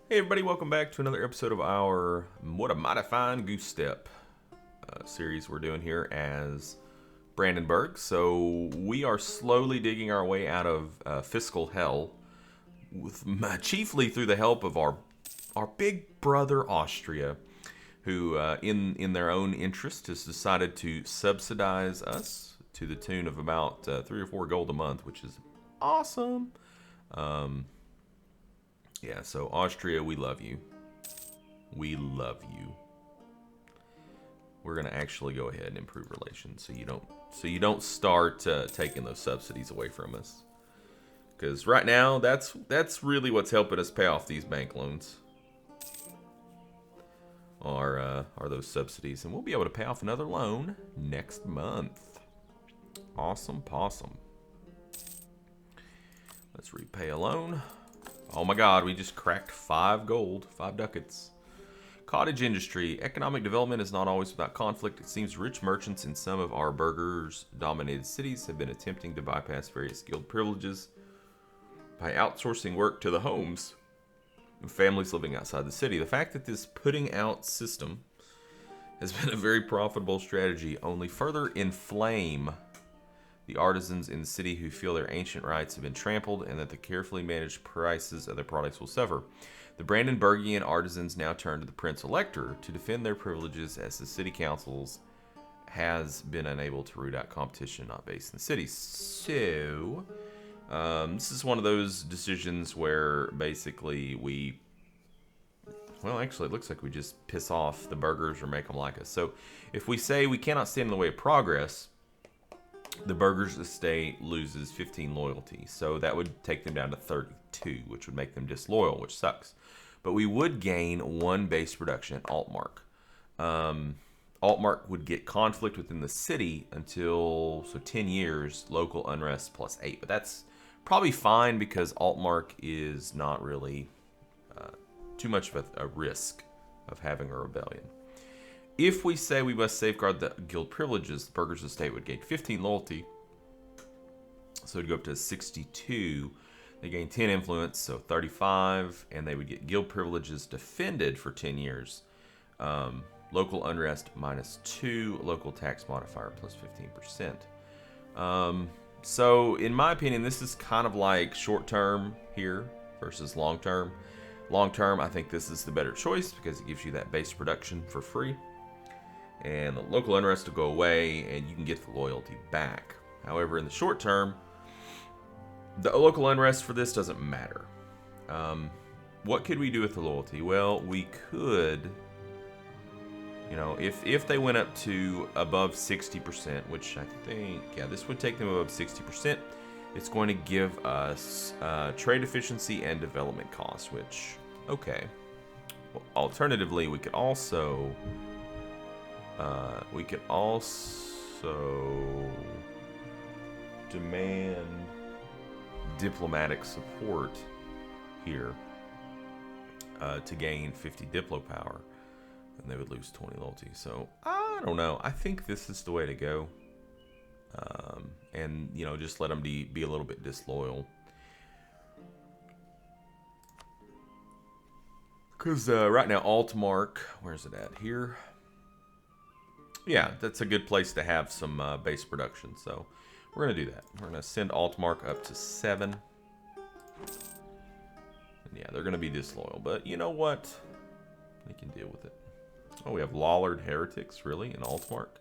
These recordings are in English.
Hey everybody, welcome back to another episode of our What a Mighty Fine Goosestep series we're doing here as Brandenburg. So we are slowly digging our way out of fiscal hell, chiefly through the help of our big brother Austria, who in their own interest has decided to subsidize us to the tune of about 3 or 4 gold a month, which is awesome. Yeah, so Austria, we love you. We love you. We're gonna actually go ahead and improve relations, so you don't start taking those subsidies away from us. Because right now, that's really what's helping us pay off these bank loans. Are those subsidies, and we'll be able to pay off another loan next month. Awesome possum. Let's repay a loan. Oh my God, we just cracked 5 gold, 5 ducats. Cottage industry. Economic development is not always without conflict. It seems rich merchants in some of our burghers-dominated cities have been attempting to bypass various guild privileges by outsourcing work to the homes of families living outside the city. The fact that this putting out system has been a very profitable strategy only further inflame the artisans in the city who feel their ancient rights have been trampled and that the carefully managed prices of their products will suffer. The Brandenburgian artisans now turn to the Prince Elector to defend their privileges as the city councils has been unable to root out competition not based in the city. So, this is one of those decisions where basically well, actually, it looks like we just piss off the burghers or make them like us. So, if we say we cannot stand in the way of progress, the burghers estate loses 15 loyalty. So that would take them down to 32, which would make them disloyal, which sucks. But we would gain 1 base production at Altmark. Altmark would get conflict within the city until, 10 years, local unrest plus 8. But that's probably fine because Altmark is not really too much of a risk of having a rebellion. If we say we must safeguard the guild privileges, the burghers estate would gain 15 loyalty. So it'd go up to 62. They gain 10 influence, so 35. And they would get guild privileges defended for 10 years. Local unrest -2. Local tax modifier plus 15%. So in my opinion, this is kind of like short term here versus long term. Long term, I think this is the better choice because it gives you that base production for free. And the local unrest will go away and you can get the loyalty back. However, in the short term, the local unrest for this doesn't matter. What could we do with the loyalty? Well, we could, if they went up to above 60%, which I think, yeah, this would take them above 60%, it's going to give us trade efficiency and development costs, which, okay. Well, alternatively, we could also demand diplomatic support here to gain 50 diplo power, and they would lose 20 loyalty. So I don't know. I think this is the way to go, and just let them be a little bit disloyal. Because right now, Altmark, where's it at? Here. Yeah, that's a good place to have some base production. So we're going to do that. We're going to send Altmark up to 7. And yeah, they're going to be disloyal. But you know what? They can deal with it. Oh, we have Lollard Heretics, really, in Altmark?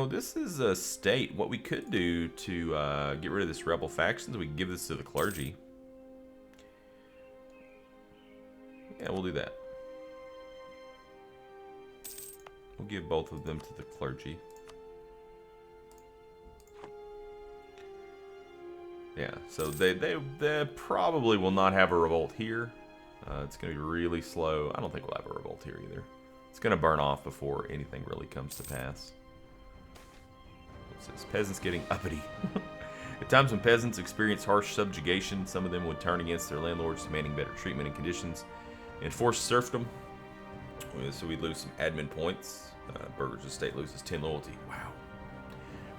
This is a state. What we could do to get rid of this rebel factions, we can give this to the clergy. Yeah, we'll do that. We'll give both of them to the clergy. Yeah, so they probably will not have a revolt here. It's going to be really slow. I don't think we'll have a revolt here either. It's going to burn off before anything really comes to pass. What's this? Peasants getting uppity. At times when peasants experience harsh subjugation, some of them would turn against their landlords, demanding better treatment and conditions. Enforced serfdom. So we lose some admin points. Burghers estate loses 10 loyalty. Wow.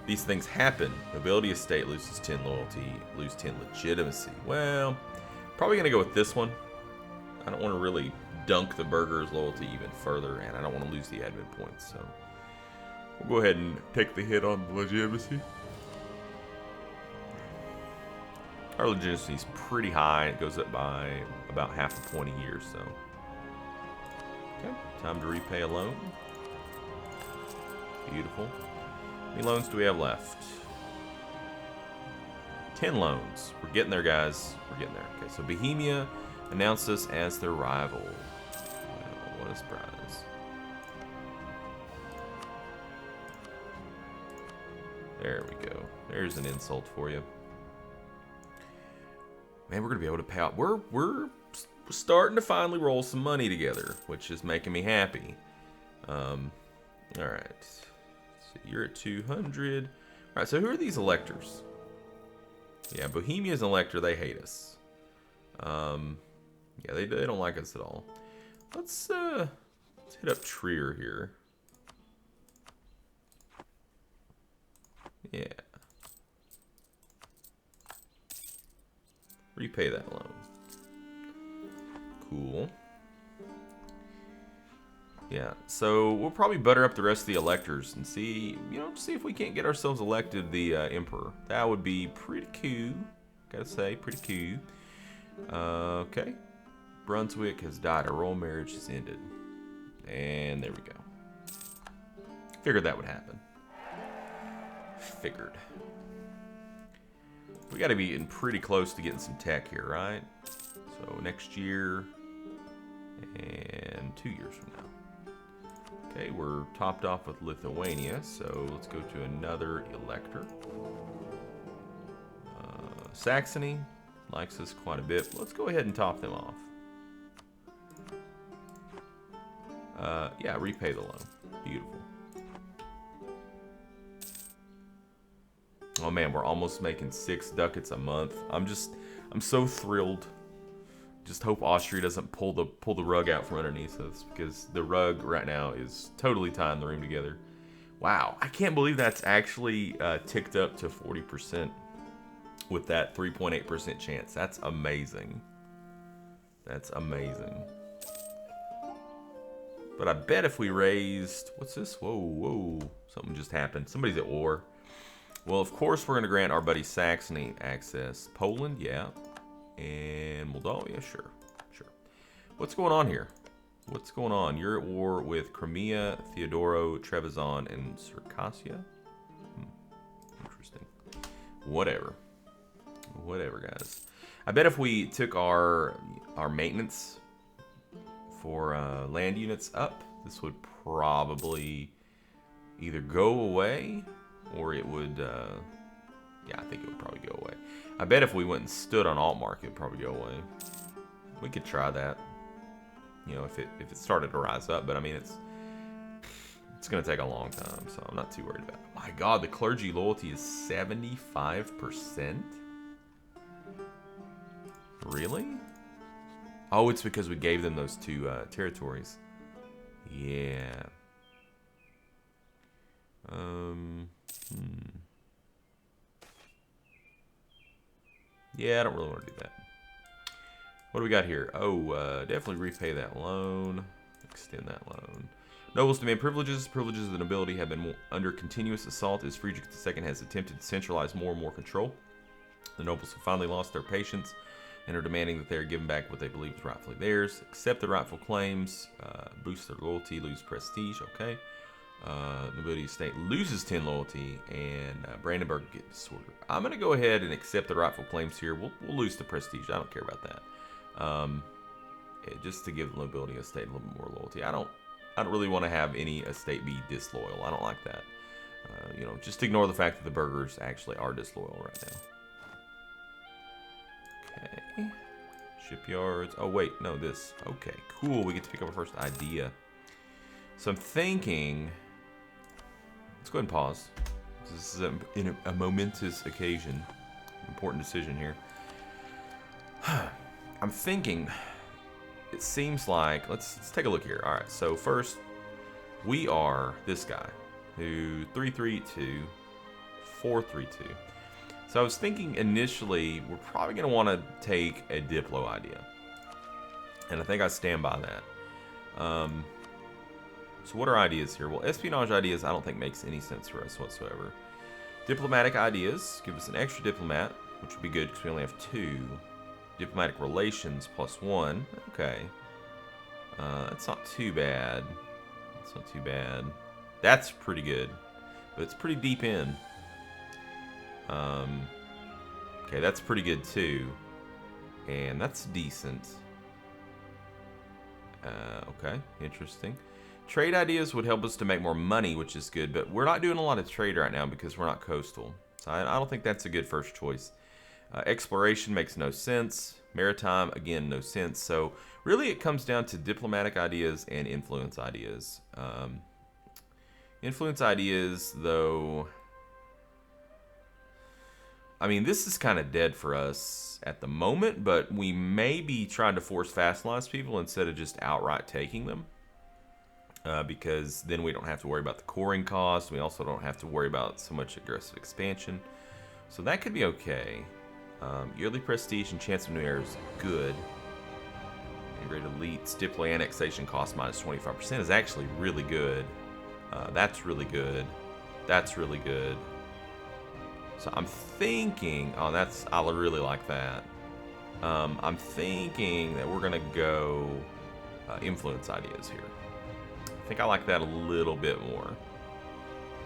These things happen. Nobility estate loses 10 loyalty, lose 10 legitimacy. Well, Probably going to go with this one. I don't want to really dunk the burger's loyalty even further, and I don't want to lose the admin points, so we'll go ahead and take the hit on legitimacy. Our legitimacy is pretty high. It goes up by about half a point a year, so. Okay, time to repay a loan. Beautiful. How many loans do we have left? 10 loans. We're getting there, guys. We're getting there. Okay, so Bohemia announced us as their rival. Wow, what a surprise. There we go. There's an insult for you. Man, we're going to be able to pay out. We're starting to finally roll some money together, which is making me happy. All right. So you're at 200. All right, so who are these electors? Yeah, Bohemia's an elector. They hate us. Yeah, they don't like us at all. Let's hit up Trier here. Yeah. Repay that loan. Cool. Yeah, so we'll probably butter up the rest of the electors and see, see if we can't get ourselves elected the emperor. That would be pretty cool. Gotta say, pretty cool. Okay. Brunswick has died. A royal marriage has ended. And there we go. Figured that would happen. Figured. We gotta be getting pretty close to getting some tech here, right? So next year and 2 years from now. Okay, we're topped off with Lithuania, so let's go to another elector. Saxony likes us quite a bit. Let's go ahead and top them off. Yeah, repay the loan. Beautiful. Oh man, we're almost making 6 ducats a month. I'm so thrilled. Just hope Austria doesn't pull the rug out from underneath us, because the rug right now is totally tying the room together. Wow, I can't believe that's actually ticked up to 40% with that 3.8% chance. That's amazing. That's amazing. But I bet if we raised, what's this? Whoa, something just happened. Somebody's at war. Well, of course we're going to grant our buddy Saxony access. Poland, yeah. And Moldavia, sure. What's going on here? What's going on? You're at war with Crimea, Theodoro, Trebizond, and Circassia? Interesting. Whatever, guys. I bet if we took our maintenance for land units up, this would probably either go away or it would, yeah, I think it would probably go away. I bet if we went and stood on Altmark, it would probably go away. We could try that, if it started to rise up. But I mean, it's going to take a long time, so I'm not too worried about it. My God, the clergy loyalty is 75%. Really? Oh, it's because we gave them those 2 territories. Yeah. Yeah, I don't really want to do that. What do we got here? Oh, definitely repay that loan. Extend that loan. Nobles demand privileges. Privileges of the nobility have been under continuous assault as Friedrich II has attempted to centralize more and more control. The nobles have finally lost their patience and are demanding that they are given back what they believe is rightfully theirs. Accept the rightful claims. Boost their loyalty. Lose prestige. Okay. Nobility estate loses 10 loyalty, and Brandenburg gets disorder. I'm going to go ahead and accept the rightful claims here. We'll lose the prestige. I don't care about that. Just to give the nobility estate a little bit more loyalty. I don't really want to have any estate be disloyal. I don't like that. Just ignore the fact that the burghers actually are disloyal right now. Okay. Shipyards. Oh, wait. No, this. Okay, cool. We get to pick up our first idea. So I'm thinking... Let's go ahead and pause. This is a momentous occasion. Important decision here. I'm thinking... It seems like... Let's take a look here. Alright, so first... We are this guy. Who... 332... 432. So I was thinking initially we're probably going to want to take a Diplo idea. And I think I stand by that. So what are ideas here? Well, espionage ideas I don't think makes any sense for us whatsoever. Diplomatic ideas, give us an extra diplomat, which would be good because we only have 2. Diplomatic relations +1. Okay. That's not too bad. That's not too bad. That's pretty good. But it's pretty deep in. Okay, that's pretty good too. And that's decent. Okay, interesting. Trade ideas would help us to make more money, which is good, but we're not doing a lot of trade right now because we're not coastal. So I don't think that's a good first choice. Exploration makes no sense. Maritime, again, no sense. So really it comes down to diplomatic ideas and influence ideas. Influence ideas, though, I mean, this is kind of dead for us at the moment, but we may be trying to force vassalize people instead of just outright taking them. Because then we don't have to worry about the coring cost. We also don't have to worry about so much aggressive expansion. So that could be okay. Yearly prestige and chance of new heirs, good. Integrated elites, Diplo annexation cost minus 25% is actually really good. That's really good. That's really good. So I'm thinking, oh, I really like that. I'm thinking that we're gonna go influence ideas here. I think I like that a little bit more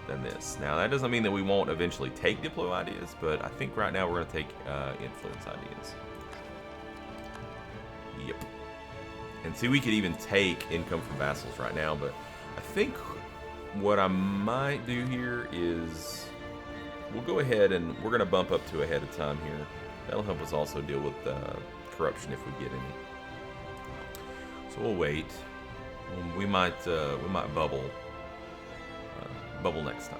than this. Now that doesn't mean that we won't eventually take Diplo ideas, but I think right now we're gonna take influence ideas. Yep. And see, we could even take income from vassals right now, but I think what I might do here is we'll go ahead and we're going to bump up to ahead of time here. That'll help us also deal with corruption if we get any. So we'll wait. We might bubble next time.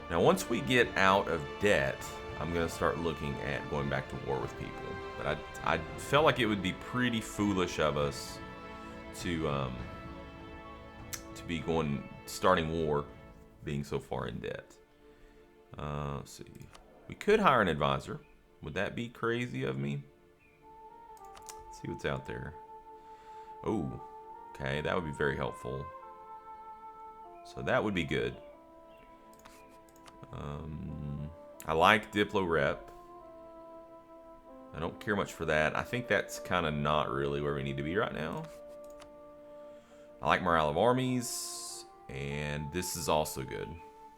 Now, once we get out of debt, I'm going to start looking at going back to war with people. But I felt like it would be pretty foolish of us to be starting war, being so far in debt. Let's see. We could hire an advisor. Would that be crazy of me? Let's see what's out there. Oh, okay, that would be very helpful. So that would be good. I like Diplo Rep. I don't care much for that. I think that's kind of not really where we need to be right now. I like Morale of Armies, and this is also good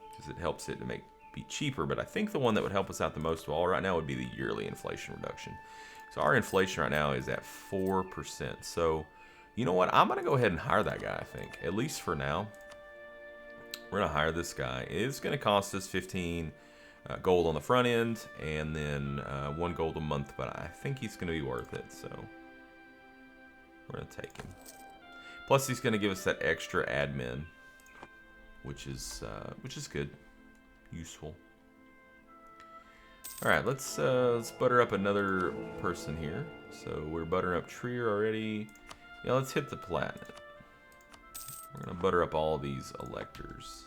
because it helps it to be cheaper, but I think the one that would help us out the most of all right now would be the yearly inflation reduction. So our inflation right now is at 4%. So you know what? I'm going to go ahead and hire that guy, I think, at least for now. We're going to hire this guy. It's going to cost us 15 gold on the front end and then 1 gold a month, but I think he's going to be worth it, so we're going to take him. Plus, he's going to give us that extra admin, which is good, useful. All right, let's butter up another person here. So we're buttering up Trier already. Yeah, let's hit the planet. We're gonna butter up all these electors.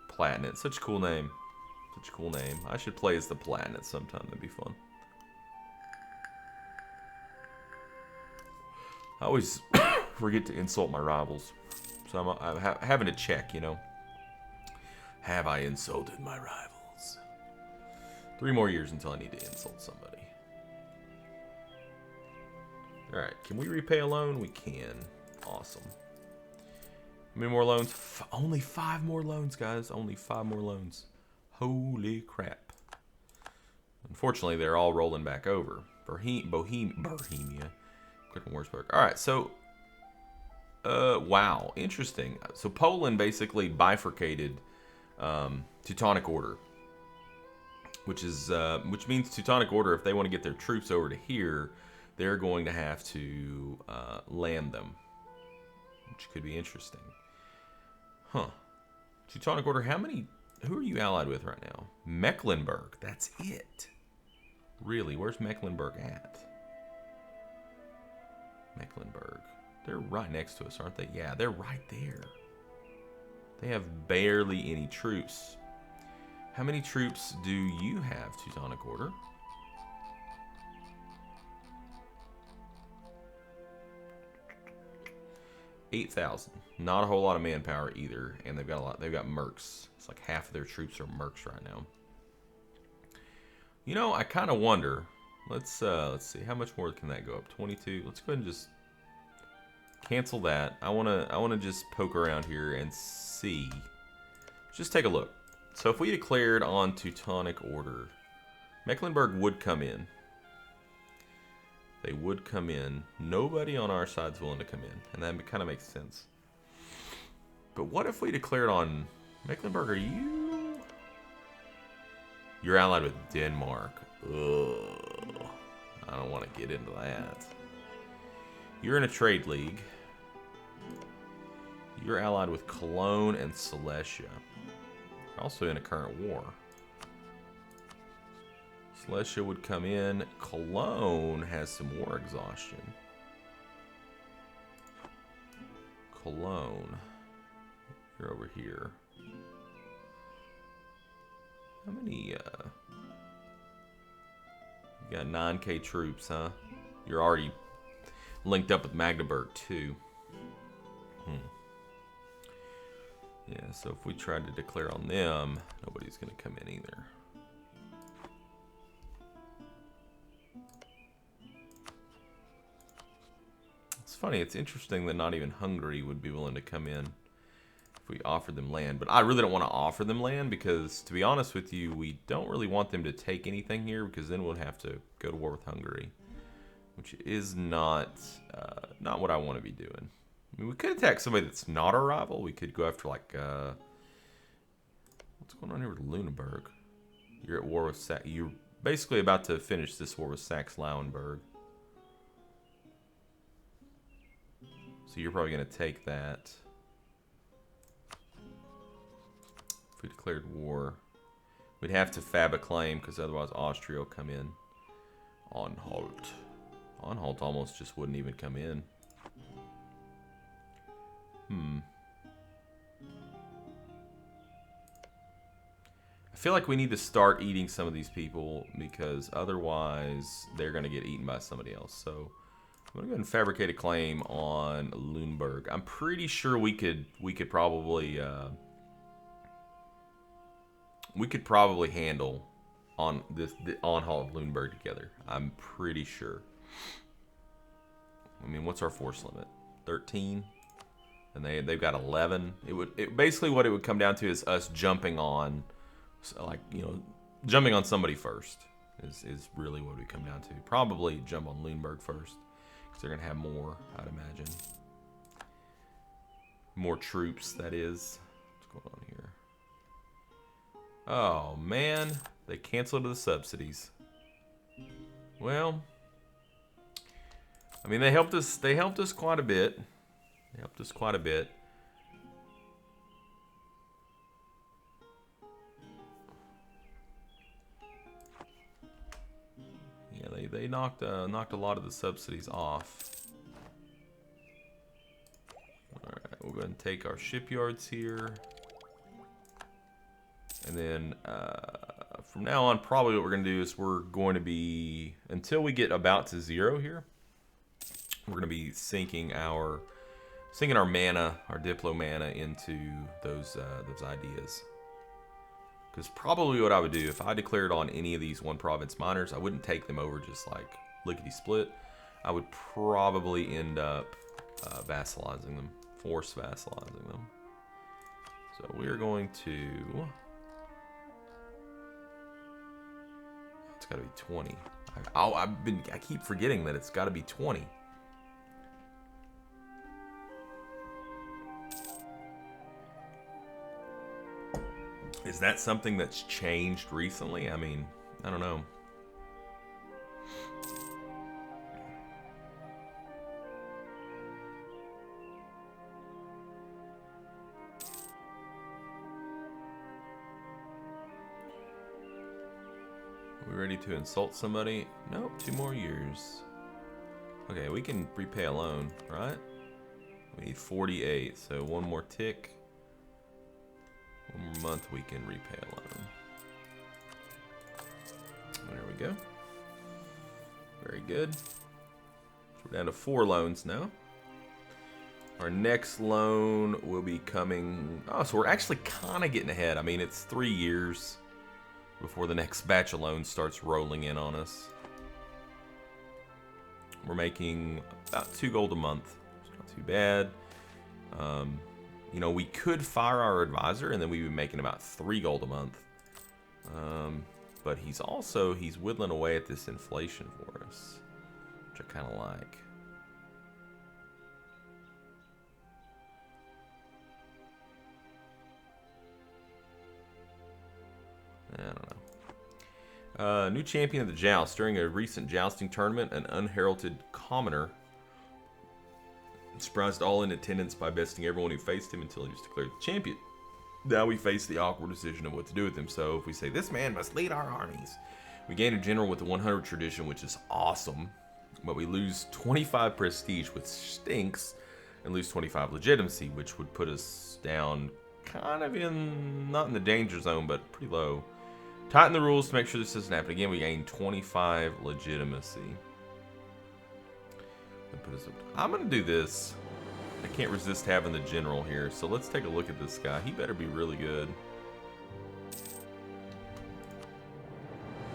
Planet, such a cool name. Such a cool name. I should play as the planet sometime. That'd be fun. I always forget to insult my rivals, so I'm having to check, you know. Have I insulted my rivals? 3 more years until I need to insult somebody. Alright, can we repay a loan? We can. Awesome. How many more loans? Only 5 more loans, guys. Only 5 more loans. Holy crap. Unfortunately, they're all rolling back over. Bohemia. Alright, so wow, interesting. So Poland basically bifurcated Teutonic Order, which means Teutonic Order, if they want to get their troops over to here, they're going to have to land them, which could be interesting. Huh. Teutonic Order, who are you allied with right now? Mecklenburg, that's it. Really, where's Mecklenburg at? Mecklenburg. They're right next to us, aren't they? Yeah, they're right there. They have barely any troops. How many troops do you have, Teutonic Order? $8,000. Not a whole lot of manpower either, and they've got a lot. They've got mercs. It's like half of their troops are mercs right now. You know, I kind of wonder. Let's see. How much more can that go up? 22. Let's go ahead and just cancel that. I wanna just poke around here and see. Just take a look. So if we declared on Teutonic Order, Mecklenburg would come in. They would come in. Nobody on our side's willing to come in, and that kind of makes sense. But what if we declared on Mecklenburg? Are you? You're allied with Denmark. Ugh. I don't want to get into that. You're in a trade league. You're allied with Cologne and Silesia. You're also in a current war. Silesia would come in. Cologne has some war exhaustion. Cologne. You're over here. How many, you got 9K troops, huh? You're already linked up with Magdeburg, too. Yeah, so if we tried to declare on them, nobody's going to come in either. It's funny, it's interesting that not even Hungary would be willing to come in if we offered them land. But I really don't want to offer them land because, to be honest with you, we don't really want them to take anything here because then we'll have to go to war with Hungary, which is not what I want to be doing. I mean, we could attack somebody that's not our rival. We could go after, like, what's going on here with Lüneburg? You're at war with you're basically about to finish this war with Saxe-Lauenburg. So you're probably going to take that. If we declared war, we'd have to fab a claim because otherwise Austria will come in. Anhalt. Anhalt almost just wouldn't even come in. I feel like we need to start eating some of these people because otherwise they're going to get eaten by somebody else. So I'm going to go ahead and fabricate a claim on Lüneburg. I'm pretty sure we could probably handle on the Anhalt of Lüneburg together. I'm pretty sure. I mean, what's our force limit? 13? And they've got 11. Basically what it would come down to is us jumping on, like, you know, jumping on somebody first is really what we come down to. Probably jump on Lüneburg first because they're gonna have more, I'd imagine. More troops, that is. What's going on here? Oh man, they canceled the subsidies. Well, I mean, they helped us. They helped us quite a bit. They helped us quite a bit. Yeah, they knocked a lot of the subsidies off. All right, we'll go ahead and take our shipyards here, and then from now on, probably what we're going to do is we're going to be, until we get about to 0 here, we're going to be sinking our mana, our Diplo mana, into those ideas. Because probably what I would do if I declared on any of these one province miners, I wouldn't take them over just like lickety split. I would probably end up vassalizing them, force vassalizing them. So we're going to. It's got to be 20. I keep forgetting that it's got to be 20. Is that something that's changed recently? I mean, I don't know. Are we ready to insult somebody? Nope, 2 more years. Okay, we can repay a loan, right? We need 48, so 1 more tick. 1 more month we can repay a loan. we go. Very good. So we're down to 4 loans now. Our next loan will be coming... Oh, so we're actually kind of getting ahead. I mean, it's 3 years before the next batch of loans starts rolling in on us. We're making about 2 gold a month. It's not too bad. You know, we could fire our advisor, and then we'd be making about 3 gold a month. But he's whittling away at this inflation for us, which I kind of like. I don't know. New champion of the joust. During a recent jousting tournament, an unheralded commoner surprised all in attendance by besting everyone who faced him until he was declared the champion. Now we face the awkward decision of what to do with him. So if we say, this man must lead our armies, we gain a general with the 100 tradition, which is awesome. But we lose 25 prestige, which stinks, and lose 25 legitimacy, which would put us down kind of in, not in the danger zone, but pretty low. Tighten the rules to make sure this doesn't happen again. We gain 25 legitimacy. I'm going to do this. I can't resist having the general here, so let's take a look at this guy. He better be really good.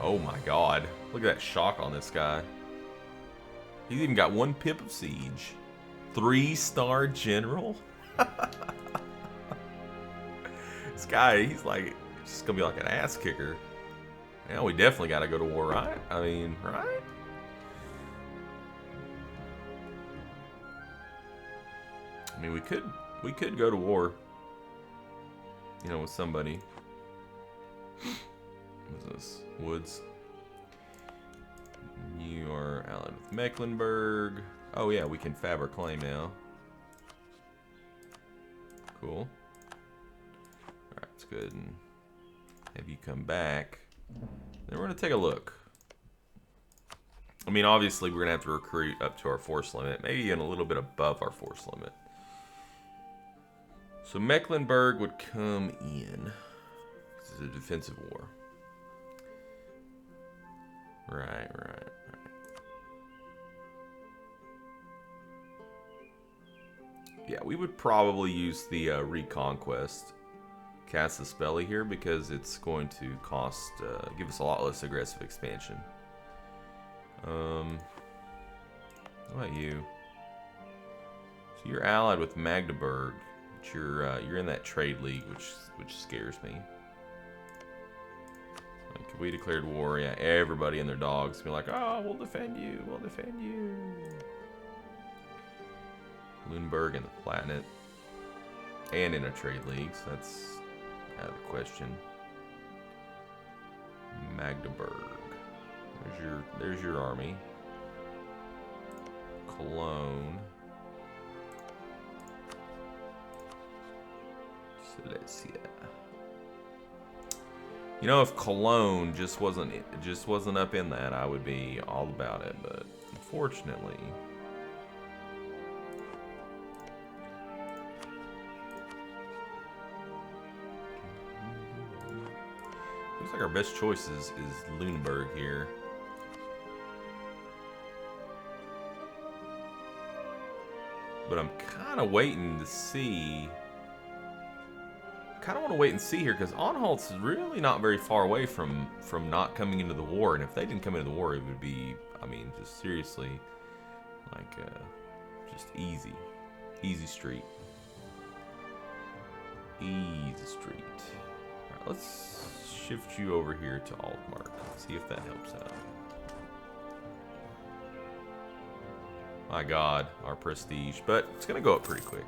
Oh my god. Look at that shock on this guy. He's even got 1 pip of siege. 3-star general? This guy, he's like, just gonna be like an ass kicker. Now we definitely gotta go to war, right? I mean, right? I mean, we could go to war, you know, with somebody. What's this? Woods. You are allied with Mecklenburg. Oh yeah, we can fab our claim now. Cool. Alright, that's good. And have you come back. Then we're gonna take a look. I mean, obviously we're gonna have to recruit up to our force limit, maybe even a little bit above our force limit. So Mecklenburg would come in. This is a defensive war. Right. Yeah, we would probably use the Reconquest cast the spelly here because it's going to cost, give us a lot less aggressive expansion. What about you? So you're allied with Magdeburg. But you're in that trade league, which scares me. Like, if we declared war, yeah, everybody and their dogs be like, oh, we'll defend you, we'll defend you. Lüneburg and the Platinate, and in a trade league, so that's out of the question. Magdeburg, there's your army. Cologne. Silesia. You know, if Cologne just wasn't up in that, I would be all about it. But unfortunately, looks like our best choice is Lüneburg here. But I'm kind of waiting to see. Kind of want to wait and see here because Anhalt's really not very far away from not coming into the war, and if they didn't come into the war, it would be, I mean, just seriously, like, just easy street, All right, let's shift you over here to Altmark. See if that helps out. My God, our prestige, but it's gonna go up pretty quick.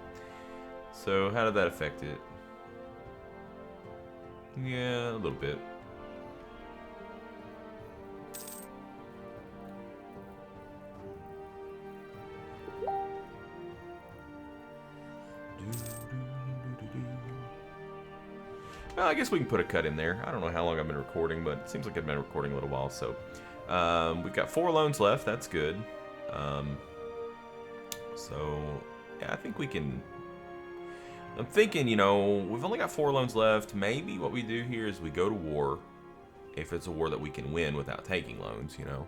So how did that affect it? Yeah, a little bit. Well, I guess we can put a cut in there. I don't know how long I've been recording, but it seems like I've been recording a little while. So we've got 4 loans left. That's good. So yeah, I think we can. I'm thinking, you know, we've only got 4 loans left. Maybe what we do here is we go to war. if it's a war that we can win without taking loans, you know.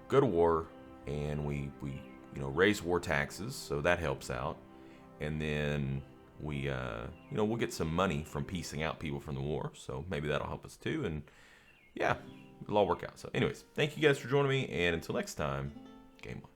Go to war, and we you know, raise war taxes, so that helps out. And then we, you know, we'll get some money from piecing out people from the war, so maybe that'll help us too. And yeah, it'll all work out. So anyways, thank you guys for joining me, and until next time, game on.